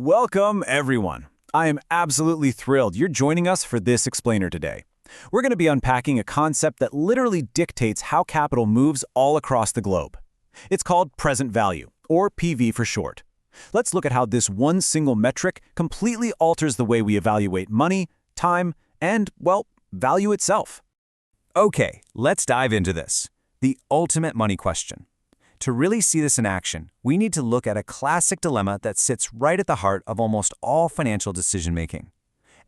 Welcome, everyone. I am absolutely thrilled you're joining us for this explainer today. We're going to be unpacking a concept that literally dictates how capital moves all across the globe. It's called present value, or PV for short. Let's look at how this one single metric completely alters the way we evaluate money, time, and, well, value itself. Okay, let's dive into this. The ultimate money question. To really see this in action, we need to look at a classic dilemma that sits right at the heart of almost all financial decision-making.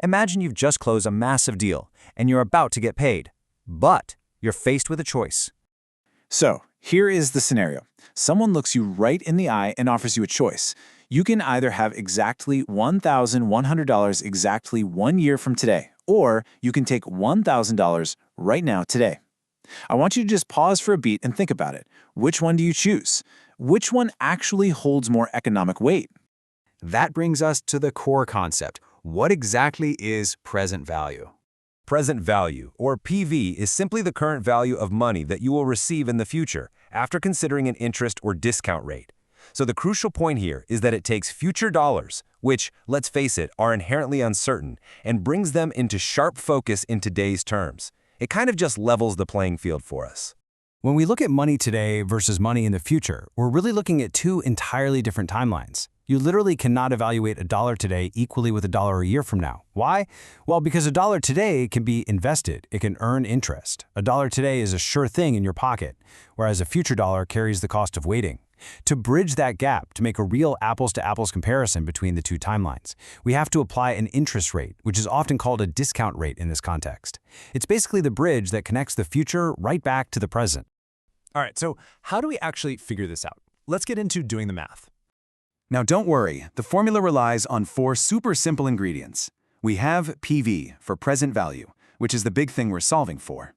Imagine you've just closed a massive deal, and you're about to get paid. But you're faced with a choice. So, here is the scenario. Someone looks you right in the eye and offers you a choice. You can either have exactly $1,100 exactly 1 year from today, or you can take $1,000 right now today. I want you to just pause for a beat and think about it. Which one do you choose? Which one actually holds more economic weight? That brings us to the core concept. What exactly is present value? Present value, or PV, is simply the current value of money that you will receive in the future after considering an interest or discount rate. So the crucial point here is that it takes future dollars, which, let's face it, are inherently uncertain, and brings them into sharp focus in today's terms. It kind of just levels the playing field for us. When we look at money today versus money in the future, we're really looking at two entirely different timelines. You literally cannot evaluate a dollar today equally with a dollar a year from now. Why? Well, because a dollar today can be invested. It can earn interest. A dollar today is a sure thing in your pocket, whereas a future dollar carries the cost of waiting. To bridge that gap, to make a real apples-to-apples comparison between the two timelines, we have to apply an interest rate, which is often called a discount rate in this context. It's basically the bridge that connects the future right back to the present. All right, so how do we actually figure this out? Let's get into doing the math. Now don't worry, the formula relies on 4 super simple ingredients. We have PV for present value, which is the big thing we're solving for.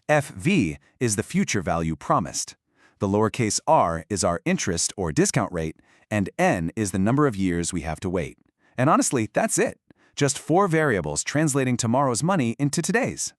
FV is the future value promised. The lowercase r is our interest or discount rate, and n is the number of years we have to wait. And honestly, that's it. Just 4 variables translating tomorrow's money into today's.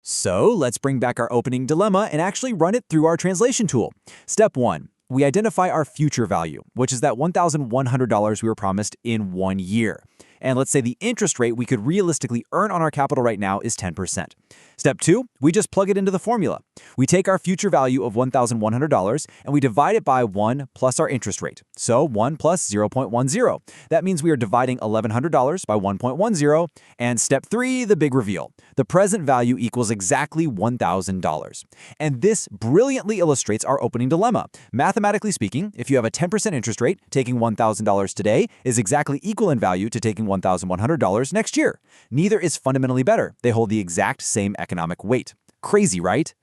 So let's bring back our opening dilemma and actually run it through our translation tool. Step 1. We identify our future value, which is that $1,100 we were promised in 1 year. And let's say the interest rate we could realistically earn on our capital right now is 10%. Step 2, we just plug it into the formula. We take our future value of $1,100 and we divide it by 1 plus our interest rate. So 1 plus 0.10. That means we are dividing $1,100 by 1.10. And step 3, the big reveal. The present value equals exactly $1,000. And this brilliantly illustrates our opening dilemma. Mathematically speaking, if you have a 10% interest rate, taking $1,000 today is exactly equal in value to taking $1,100 next year. Neither is fundamentally better. They hold the exact same economic weight. Crazy, right?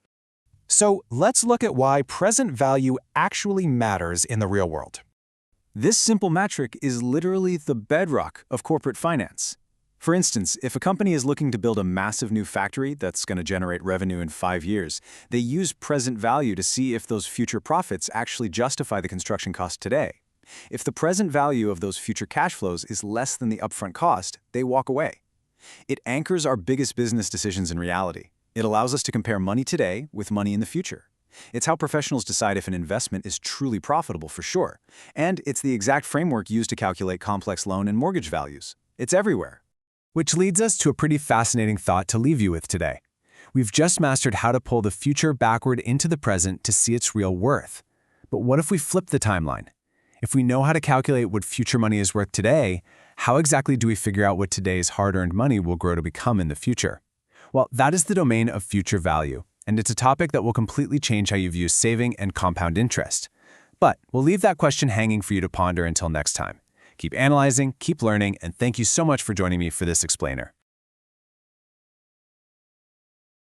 So let's look at why present value actually matters in the real world. This simple metric is literally the bedrock of corporate finance. For instance, if a company is looking to build a massive new factory that's going to generate revenue in 5 years, they use present value to see if those future profits actually justify the construction cost today. If the present value of those future cash flows is less than the upfront cost, they walk away. It anchors our biggest business decisions in reality. It allows us to compare money today with money in the future. It's how professionals decide if an investment is truly profitable for sure. And it's the exact framework used to calculate complex loan and mortgage values. It's everywhere. Which leads us to a pretty fascinating thought to leave you with today. We've just mastered how to pull the future backward into the present to see its real worth. But what if we flip the timeline? If we know how to calculate what future money is worth today, how exactly do we figure out what today's hard-earned money will grow to become in the future? Well, that is the domain of future value, and it's a topic that will completely change how you view saving and compound interest. But we'll leave that question hanging for you to ponder until next time. Keep analyzing, keep learning, and thank you so much for joining me for this explainer.